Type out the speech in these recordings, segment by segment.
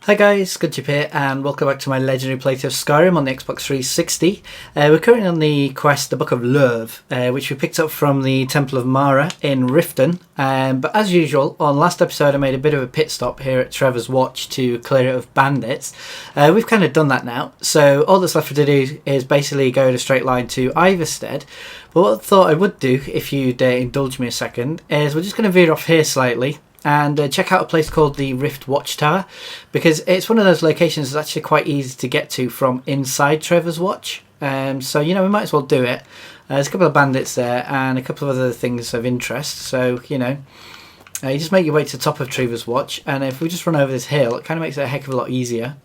Hi guys, Goodchip here and welcome back to my legendary playthrough of Skyrim on the Xbox 360. We're currently on the quest, the Book of Lurv, which we picked up from the Temple of Mara in Riften. But as usual, on last episode I made a bit of a pit stop here at Trevor's Watch to clear it of bandits. We've kind of done that now, so all that's left to do is basically go in a straight line to Ivarstead. But what I thought I would do, if you'd indulge me a second, is we're just going to veer off here slightly and check out a place called the Watchtower, because it's one of those locations that's actually quite easy to get to from inside Trevor's Watch. So, you know, we might as well do it. There's a couple of bandits there and a couple of other things of interest. So, you know, you just make your way to the top of Trevor's Watch, and if we just run over this hill, it kind of makes it a heck of a lot easier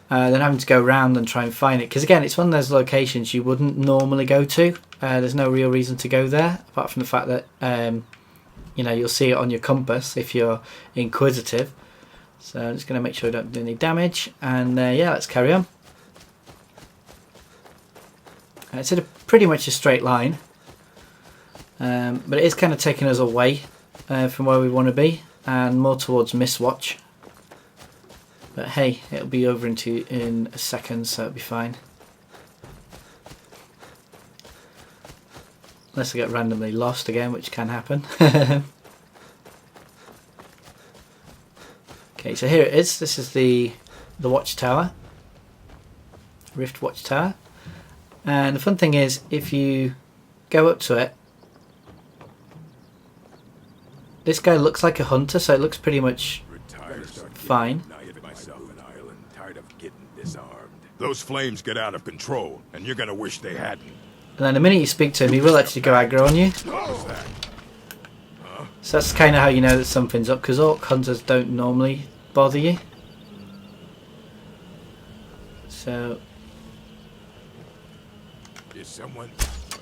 than having to go around and try and find it. Because, again, it's one of those locations you wouldn't normally go to. There's no real reason to go there, apart from the fact that you know, you'll see it on your compass if you're inquisitive. So I'm just going to make sure I don't do any damage, and yeah, let's carry on. It's in pretty much a straight line, but it is kind of taking us away from where we want to be and more towards Mistwatch. But hey, it'll be over in a second, so it'll be fine. Unless I get randomly lost again, which can happen. Okay, so here it is. This is the Watchtower. Watchtower. And the fun thing is, if you go up to it, this guy looks like a hunter, so it looks pretty much fine. Those flames get out of control, and you're gonna wish they hadn't. And then the minute you speak to him, he will actually go aggro on you. So that's kind of how you know that something's up, because orc hunters don't normally bother you. So... Is someone?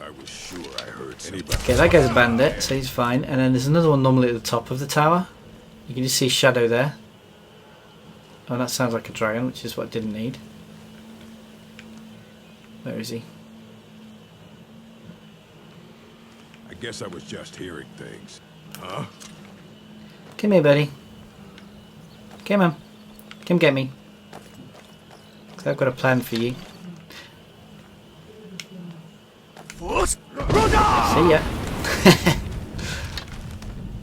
I was sure I heard anybody. Okay, that guy's a bandit, so he's fine. And then there's another one normally at the top of the tower. You can just see shadow there. Oh, that sounds like a dragon, which is what I didn't need. Where is he? I guess I was just hearing things. Huh? Come here, buddy. Come on. Come get me. 'Cause I've got a plan for you. See ya.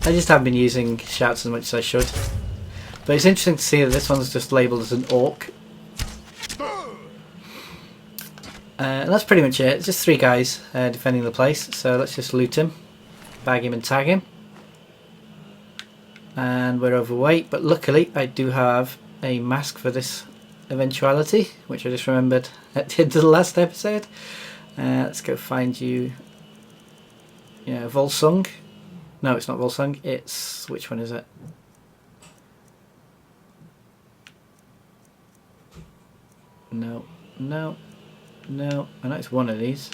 I just haven't been using shouts as much as I should. But it's interesting to see that this one's just labelled as an orc. And that's pretty much it. It's just three guys defending the place. So let's just loot him, bag him and tag him. And we're overweight, but luckily I do have a mask for this eventuality, which I just remembered at the end of the last episode. Let's go find you. Yeah, Volsung. No, it's not Volsung. It's... which one is it? No. No. No. I know it's one of these.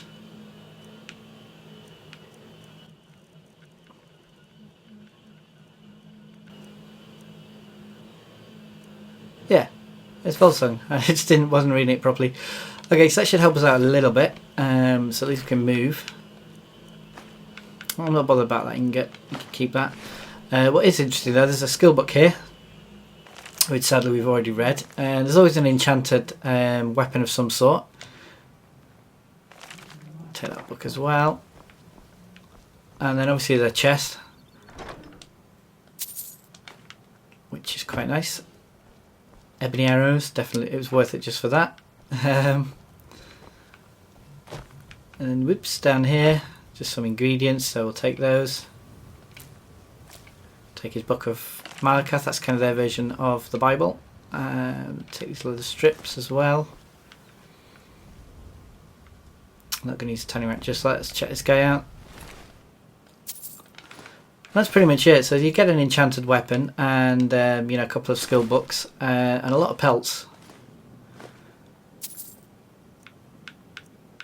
Yeah, it's Volsung. I just wasn't reading it properly. Okay, so that should help us out a little bit. So at least we can move. I'm not bothered about that. You can keep that. What is interesting though, there's a skill book here, which sadly we've already read. And there's always an enchanted weapon of some sort. Take that book as well. And then obviously the chest, which is quite nice. Ebony arrows, definitely, it was worth it just for that. And then whoops, down here, just some ingredients, so we'll take those. Take his book of Malakath, that's kind of their version of the Bible. Take these leather strips as well. I'm not going to use a tiny rat just like. Let's check this guy out. That's pretty much it. So you get an enchanted weapon and you know, a couple of skill books and a lot of pelts.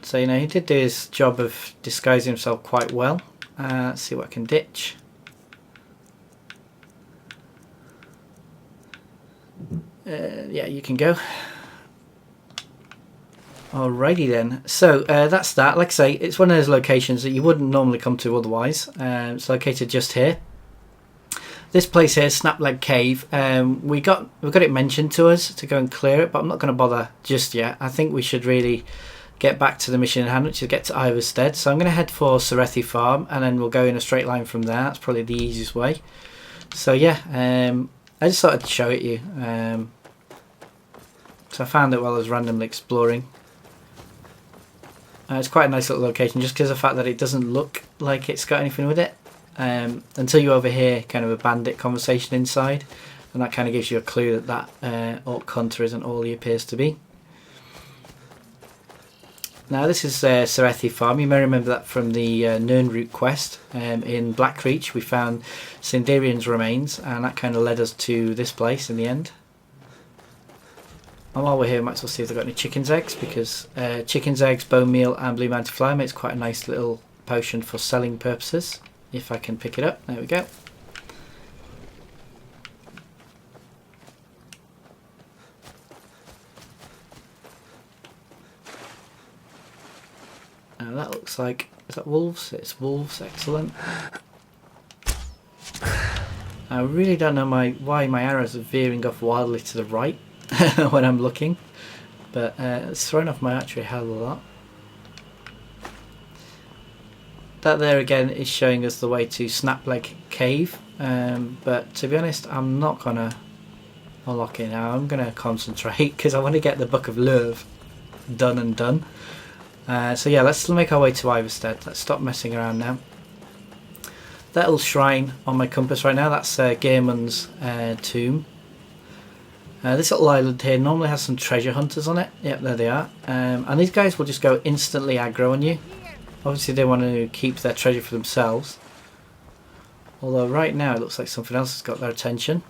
So you know, he did do his job of disguising himself quite well. Let's see what I can ditch. Yeah, you can go. Alrighty then, so that's that. Like I say, it's one of those locations that you wouldn't normally come to otherwise. It's located just here. This place here, Snapleg Cave, we got it mentioned to us to go and clear it, but I'm not going to bother just yet. I think we should really get back to the mission in hand, which is get to Ivarstead. So I'm going to head for Serethi Farm, and then we'll go in a straight line from there. That's probably the easiest way. So yeah, I just thought I'd show it you. So I found it while I was randomly exploring. It's quite a nice little location, just because of the fact that it doesn't look like it's got anything with it. Until you overhear kind of a bandit conversation inside, and that kind of gives you a clue that Orc Hunter isn't all he appears to be. Now this is Serethi Farm. You may remember that from the Nirnroot quest. In Blackreach we found Sindarian's remains, and that kind of led us to this place in the end. And while we're here, we might as well see if they've got any chicken's eggs, because chicken's eggs, bone meal and blue mantle flower makes quite a nice little potion for selling purposes. If I can pick it up, there we go. Now that looks like, is that wolves? It's wolves, excellent. I really don't know why my arrows are veering off wildly to the right when I'm looking, but it's thrown off my archery a hell of a lot. That there again is showing us the way to Snapleg Cave, but to be honest I'm not going to unlock it now. I'm going to concentrate because I want to get the Book of Love done and done. So yeah, let's make our way to Ivarstead. Let's stop messing around now. That little shrine on my compass right now, that's Geirmund's tomb. This little island here normally has some treasure hunters on it. Yep, there they are. And these guys will just go instantly aggro on you. Obviously they want to keep their treasure for themselves. Although right now it looks like something else has got their attention.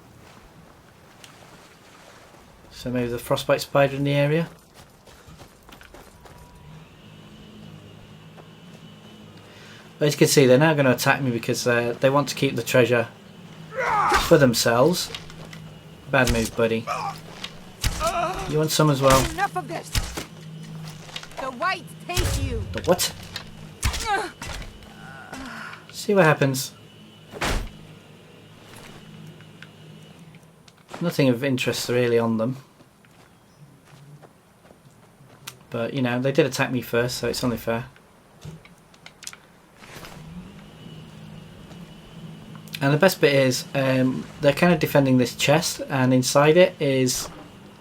So maybe the frostbite spider in the area. But as you can see, they're now going to attack me because they want to keep the treasure for themselves. Bad move, buddy. You want some as well? Enough of this. The whites hate you. The what? See what happens. Nothing of interest really on them. But, you know, they did attack me first, so it's only fair. And the best bit is, they're kind of defending this chest, and inside it is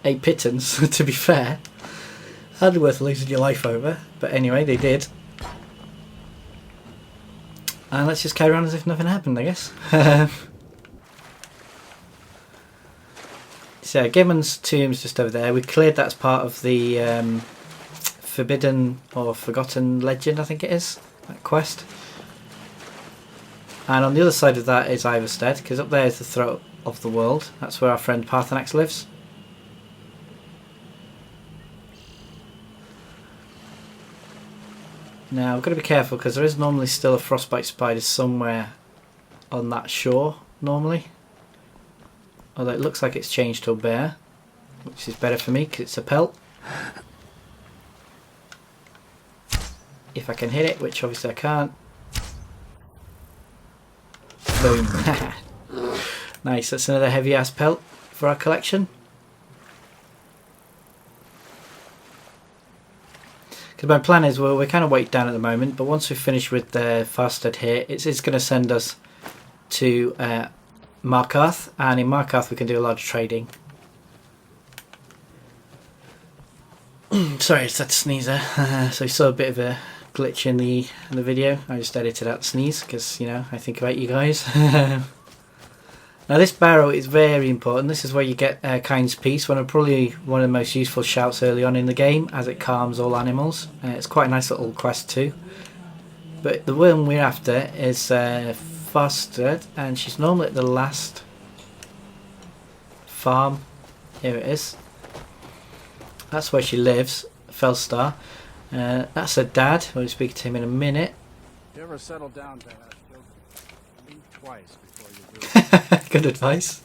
8 pittance, to be fair. Hardly worth losing your life over, but anyway, they did. And let's just carry on as if nothing happened, I guess. So, Geirmund's tomb's just over there. We cleared that as part of the Forbidden or Forgotten Legend, I think it is, that quest. And on the other side of that is Ivarstead, because up there is the throat of the world. That's where our friend Parthenax lives. Now, I've got to be careful because there is normally still a frostbite spider somewhere on that shore, normally. Although it looks like it's changed to a bear, which is better for me because it's a pelt. If I can hit it, which obviously I can't. Boom. Nice, that's another heavy ass pelt for our collection. Because my plan is, well, we're kind of weighted down at the moment, but once we finish with the Fastred here, it's going to send us to Markarth, and in Markarth we can do a lot of trading. Sorry, it's that sneeze there. So you saw a bit of a glitch in the video. I just edited out the sneeze because, you know, I think about you guys. Now this barrow is very important. This is where you get Kind's Peace, probably one of the most useful shouts early on in the game, as it calms all animals. It's quite a nice little quest too. But the one we're after is Fastred, and she's normally at the last farm. Here it is. That's where she lives, Felstar. That's her dad. We'll speak to him in a minute. If you ever settle down, Dad, think twice before you do it. Good advice.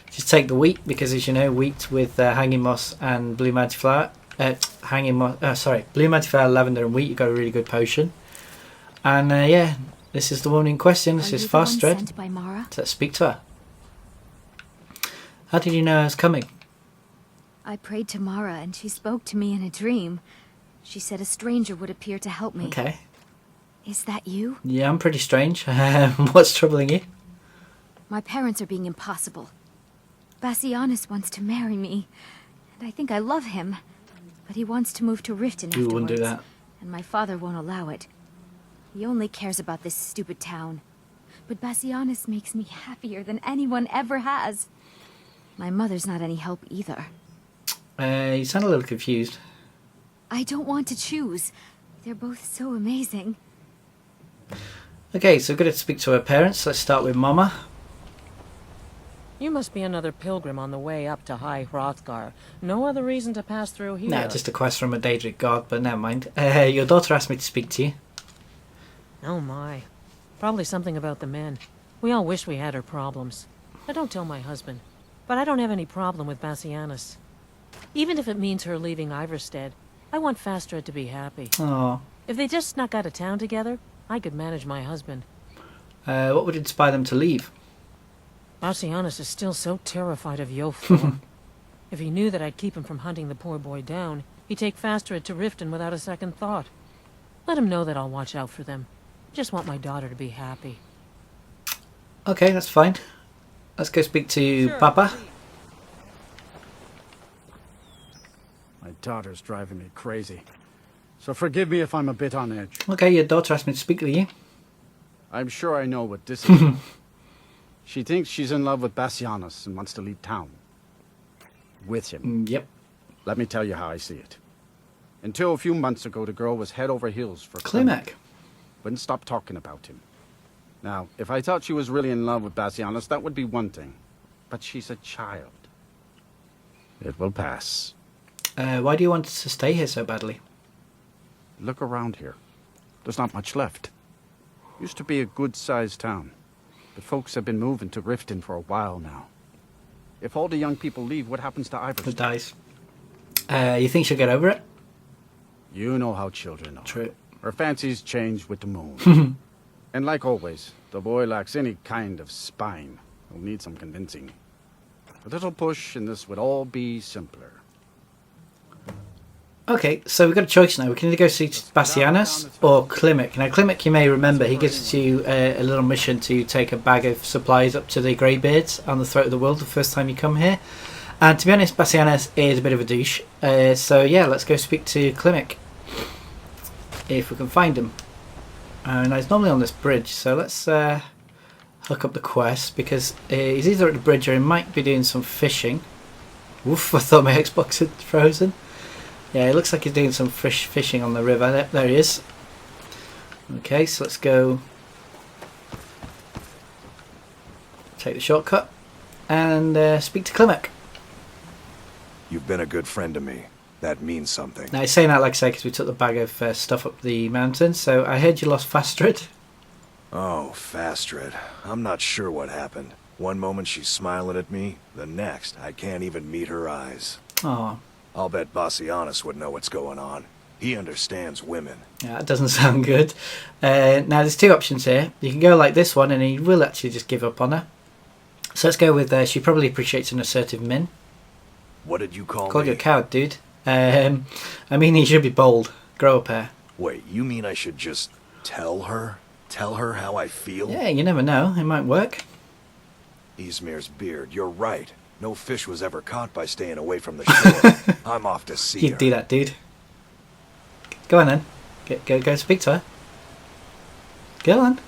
Just take the wheat, because as you know, wheat with hanging moss and blue mantiflower, blue mantiflower, lavender and wheat, you got a really good potion. And yeah, this is the woman in question. This is Fastred. So let's speak to her. How did you know I was coming? I prayed to Mara and she spoke to me in a dream. She said a stranger would appear to help me. Okay. Is that you? Yeah, I'm pretty strange. What's troubling you? My parents are being impossible. Bassianus wants to marry me, and I think I love him. But he wants to move to Riften afterwards. You wouldn't do that. And my father won't allow it. He only cares about this stupid town. But Bassianus makes me happier than anyone ever has. My mother's not any help either. You sound a little confused. I don't want to choose. They're both so amazing. Okay, so we're going to speak to her parents. Let's start with Mama. You must be another pilgrim on the way up to High Hrothgar. No other reason to pass through here. No, just a quest from a Daedric god, but never mind. Your daughter asked me to speak to you. Oh my. Probably something about the men. We all wish we had her problems. I don't tell my husband, but I don't have any problem with Bassianus. Even if it means her leaving Ivarstead, I want Fastred to be happy. Oh. If they just snuck out of town together, I could manage my husband. What would inspire them to leave? Bassianus is still so terrified of Yoflor. If he knew that I'd keep him from hunting the poor boy down, he'd take Fastred to Riften without a second thought. Let him know that I'll watch out for them. Just want my daughter to be happy. Okay, that's fine. Let's go speak to Papa. My daughter's driving me crazy. So forgive me if I'm a bit on edge. Okay, your daughter asked me to speak with you. I'm sure I know what this is. She thinks she's in love with Bassianus and wants to leave town. With him. Yep. Let me tell you how I see it. Until a few months ago, the girl was head over heels for Klimmek. Wouldn't stop talking about him. Now, if I thought she was really in love with Bassianus, that would be one thing. But she's a child. It will pass. Why do you want to stay here so badly? Look around here. There's not much left. Used to be a good-sized town. But folks have been moving to Riften for a while now. If all the young people leave, what happens to It Ivarsted? dies. You think she'll get over it? You know how children are. True. Her fancies change with the moon. And like always, the boy lacks any kind of spine. He'll need some convincing. A little push and this would all be simpler. Okay, so we've got a choice now. We can either go see Bassianus or Klimmek. Now, Klimmek, you may remember, he gives you a little mission to take a bag of supplies up to the Greybeards on the throat of the world the first time you come here. And to be honest, Bassianus is a bit of a douche. So yeah, let's go speak to Klimmek. If we can find him. And he's normally on this bridge, so let's hook up the quest, because he's either at the bridge or he might be doing some fishing. Woof, I thought my Xbox had frozen. Yeah, it looks like he's doing some fishing on the river. There he is. Okay, so let's go take the shortcut and speak to Klimmek. You've been a good friend to me. That means something. Now, he's saying that, like I say, because we took the bag of stuff up the mountain. So I heard you lost Fastred. Oh, Fastred. I'm not sure what happened. One moment she's smiling at me, the next I can't even meet her eyes. Oh, I'll bet Bassianus would know what's going on. He understands women. yeah, that doesn't sound good. Now, there's two options here. You can go like this one, and he will actually just give up on her. So let's go with she probably appreciates an assertive min. What did you call Called me? you a coward, dude. I mean, he should be bold. Grow up here. Wait, you mean I should just tell her? Tell her how I feel? Yeah, you never know. It might work. Izmir's beard, you're right. No fish was ever caught by staying away from the shore. I'm off to see You'd her. do that, dude. Go on then. Go speak to her. Go on.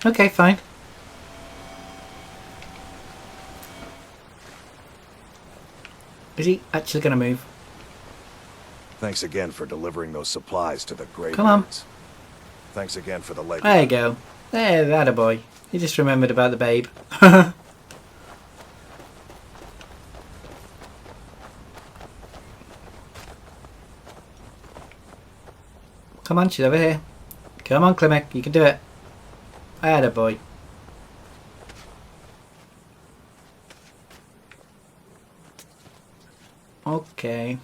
Okay, fine. Is he actually going to move? Thanks again for delivering those supplies to the Greybeards. Come on. Thanks again for the leg. There you go. There, that a boy. He just remembered about the babe. Come on, she's over here. Come on, Klimmek, you can do it. Atta boy. Okay.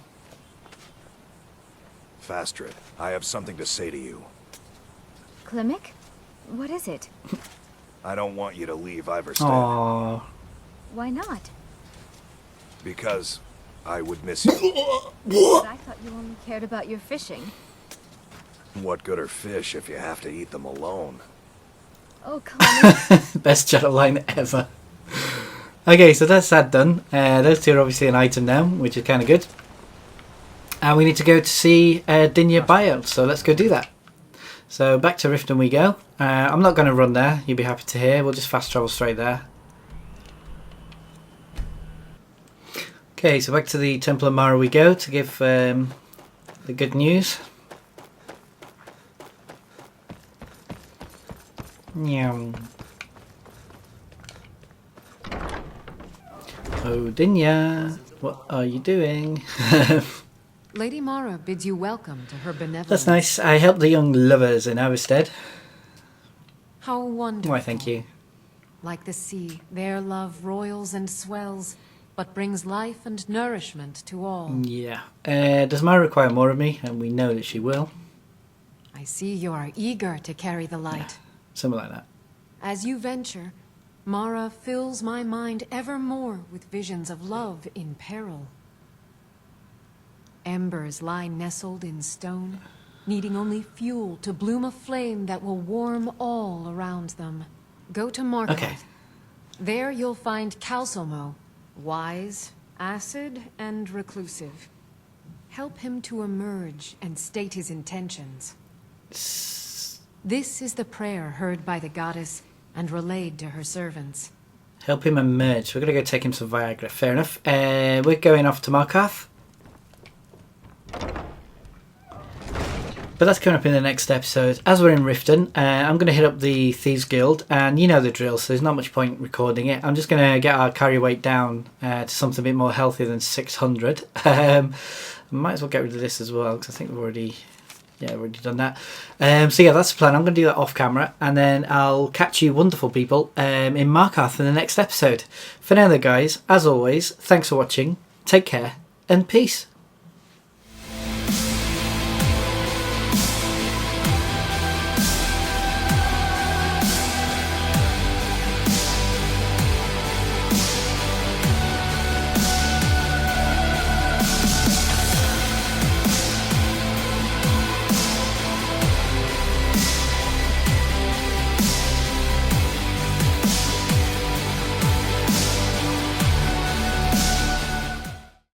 Fastred, I have something to say to you. Klimmek? What is it? I don't want you to leave Ivarstead. Aww. Why not? Because I would miss you. But I thought you only cared about your fishing. What good are fish if you have to eat them alone? Oh, Klimmek. Best chat line ever. Okay, so that's that done. Those two are obviously an item now, which is kind of good. And we need to go to see Dinya Bio, so let's go do that. So back to Riften we go. I'm not going to run there, you'll be happy to hear. We'll just fast travel straight there. Okay, so back to the Temple of Mara we go to give the good news. Meow. Oh, Dinya, what are you doing? Lady Mara bids you welcome to her benevolence. That's nice. I helped the young lovers in Ivarstead. How wonderful. Why, thank you. Like the sea, their love roils and swells, but brings life and nourishment to all. Yeah. Does Mara require more of me? And we know that she will. I see you are eager to carry the light. Yeah, something like that. As you venture, Mara fills my mind ever more with visions of love in peril. Embers lie nestled in stone, needing only fuel to bloom a flame that will warm all around them. Go to Markarth. Okay. There you'll find Calsomo, wise, acid, and reclusive. Help him to emerge and state his intentions. This is the prayer heard by the goddess and relayed to her servants. Help him emerge. We're going to go take him some Viagra. Fair enough. We're going off to Markarth. But that's coming up in the next episode. As we're in Riften, I'm going to hit up the Thieves Guild, and you know the drill, so there's not much point recording it. I'm just going to get our carry weight down to something a bit more healthy than 600. Might as well get rid of this as well, because I think we've already done that. So yeah, that's the plan. I'm going to do that off camera, and then I'll catch you wonderful people in Markarth in the next episode. For now though guys, as always, thanks for watching, take care, and peace.